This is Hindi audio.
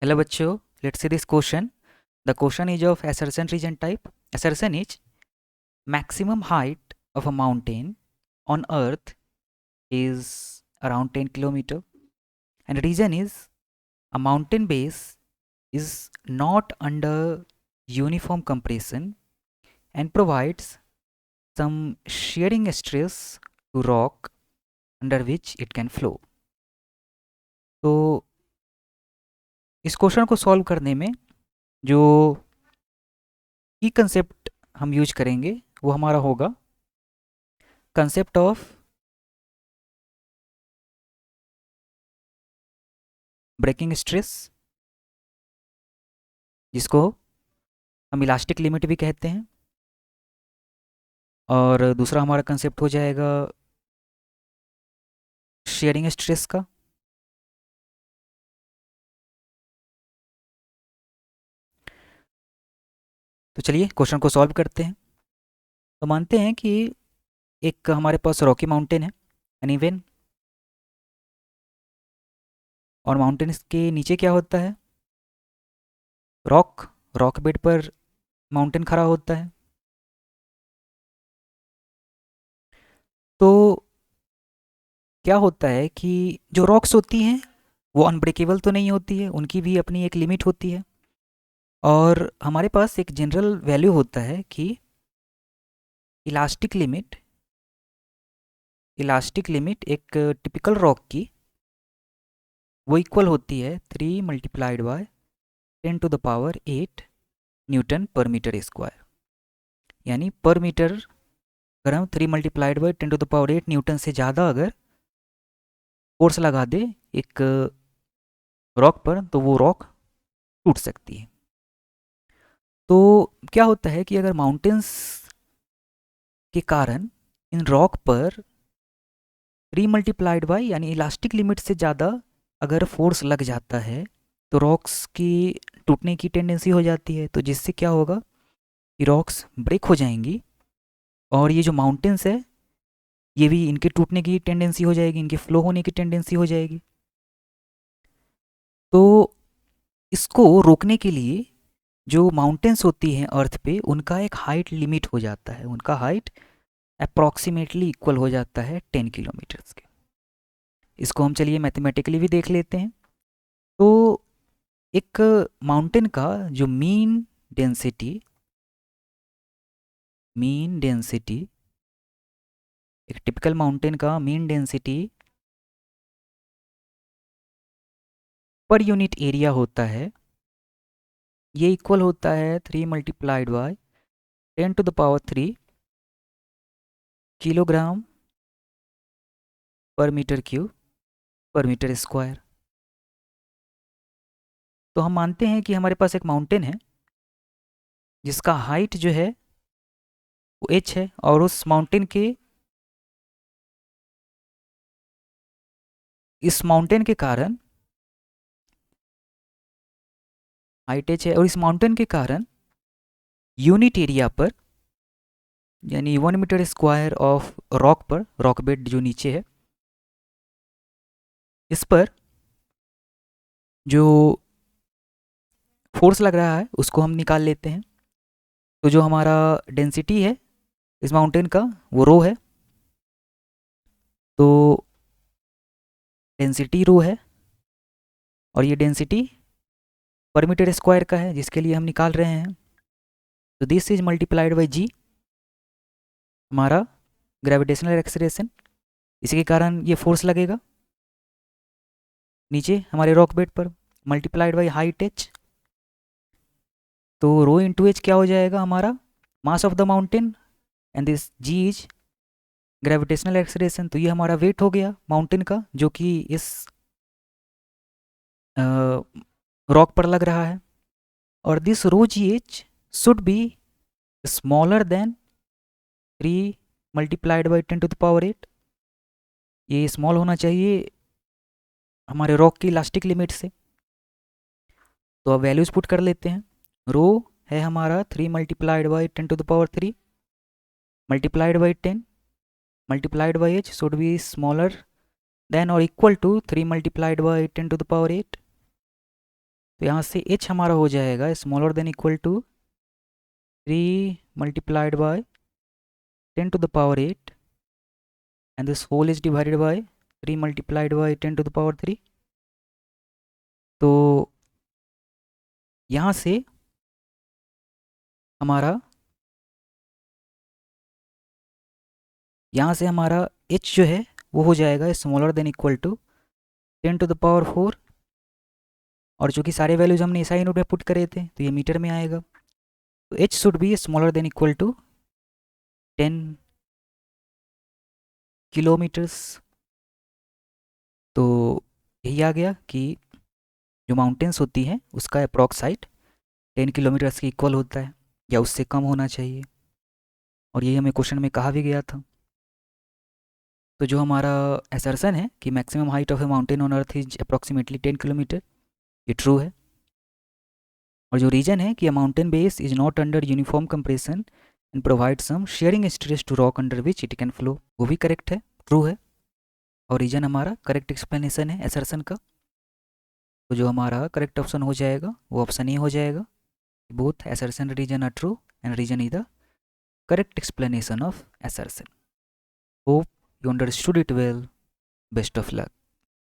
Hello bachcho, let's see this question. The question is of assertion region type. Assertion is maximum height of a mountain on earth is around 10 kilometer, and reason is a mountain base is not under uniform compression and provides some shearing stress to rock under which it can flow. तो इस क्वेश्चन को सॉल्व करने में जो की कंसेप्ट हम यूज करेंगे वो हमारा होगा कंसेप्ट ऑफ ब्रेकिंग स्ट्रेस, जिसको हम इलास्टिक लिमिट भी कहते हैं। और दूसरा हमारा कंसेप्ट हो जाएगा शेयरिंग स्ट्रेस का। तो चलिए क्वेश्चन को सॉल्व करते हैं। तो मानते हैं कि एक हमारे पास रॉकी माउंटेन है, अनइवन, और माउंटेन के नीचे क्या होता है, रॉक। रॉक बेड पर माउंटेन खड़ा होता है। तो क्या होता है कि जो रॉक्स होती हैं वो अनब्रेकेबल तो नहीं होती है, उनकी भी अपनी एक लिमिट होती है। और हमारे पास एक जनरल वैल्यू होता है कि इलास्टिक लिमिट एक टिपिकल रॉक की वो इक्वल होती है 3 मल्टीप्लाइड बाय 10⁸ न्यूटन पर मीटर स्क्वायर। यानी पर मीटर अगर हम 3 मल्टीप्लाइड बाय 10⁸ न्यूटन से ज़्यादा अगर फोर्स लगा दे एक रॉक पर तो वो रॉक टूट सकती है। तो क्या होता है कि अगर माउंटेन्स के कारण इन रॉक पर 3 मल्टीप्लाइड बाय यानी इलास्टिक लिमिट से ज़्यादा अगर फोर्स लग जाता है तो रॉक्स की टूटने की टेंडेंसी हो जाती है। तो जिससे क्या होगा कि रॉक्स ब्रेक हो जाएंगी और ये जो माउंटेन्स है ये भी इनके टूटने की टेंडेंसी हो जाएगी, इनके फ्लो होने की टेंडेंसी हो जाएगी। तो इसको रोकने के लिए जो माउंटेन्स होती हैं अर्थ पे उनका एक हाइट लिमिट हो जाता है, उनका हाइट अप्रॉक्सीमेटली इक्वल हो जाता है 10 किलोमीटर्स के। इसको हम चलिए मैथमेटिकली भी देख लेते हैं। तो एक माउंटेन का जो मीन डेंसिटी एक टिपिकल माउंटेन का mean density per unit area होता है, ये इक्वल होता है 3 मल्टीप्लाइड बाय 10⁻³ किलोग्राम पर मीटर क्यूब पर मीटर स्क्वायर। तो हम मानते हैं कि हमारे पास एक माउंटेन है जिसका हाइट जो है वो h है, और उस माउंटेन के इस माउंटेन के कारण हाइट h है, और इस माउंटेन के कारण यूनिट एरिया पर यानी 1 मीटर स्क्वायर ऑफ रॉक पर, रॉक बेड जो नीचे है इस पर जो फोर्स लग रहा है उसको हम निकाल लेते हैं। तो जो हमारा डेंसिटी है इस माउंटेन का वो रो है। तो डेंसिटी रो है और ये डेंसिटी पर मीटर स्क्वायर का है जिसके लिए हम निकाल रहे हैं। तो दिस इज मल्टीप्लाइड बाई जी, हमारा ग्रेविटेशनल एक्सेलरेशन, इसी के कारण ये फोर्स लगेगा नीचे हमारे रॉक बेड पर, मल्टीप्लाइड बाई हाइट एच। तो रो इंटू एच क्या हो जाएगा, हमारा mass of the mountain, and this g is gravitational acceleration. तो ये हमारा वेट हो गया माउंटेन का जो कि इस रॉक पर लग रहा है। और this rho g h should be smaller than 3 multiplied by 10⁸। ये स्मॉल होना चाहिए हमारे रॉक की इलास्टिक लिमिट से। तो अब वैल्यूज पुट कर लेते हैं। रो है हमारा 3 multiplied by 10⁻³ multiplied by 10 multiplied by h should be smaller than और इक्वल टू 3 मल्टीप्लाइड बाई 10⁸। तो यहाँ से h हमारा हो जाएगा smaller than equal to 3 multiplied by 10 to the power 8 and this whole is divided by 3 multiplied by 10 to the power 3. तो यहाँ से हमारा h जो है वो हो जाएगा smaller than equal to 10 to the power 4 और चूँकि सारे वैल्यूज हमने SI यूनिट में पुट करे थे तो ये मीटर में आएगा. तो h should be smaller than equal to 10 kilometres. तो यही आ गया कि जो माउंटेन्स होती हैं उसका अप्रॉक्स हाइट 10 किलोमीटर्स के इक्वल होता है या उससे कम होना चाहिए, और यही हमें क्वेश्चन में कहा भी गया था. तो जो हमारा असर्शन है कि maximum height of a mountain on earth is approximately 10 kilometre, ये ट्रू है. और जो रीजन है कि a mountain base is not under uniform compression and provide some shearing stress to rock under which it can flow, वो भी करेक्ट है, ट्रू है. और रीजन हमारा करेक्ट एक्सप्लेनेशन है असर्शन का. तो जो हमारा करेक्ट ऑप्शन हो जाएगा वो ऑप्शन ए हो जाएगा. Both assertion region are true and region is the correct explanation of assertion. Hope you understood it well. Best of luck.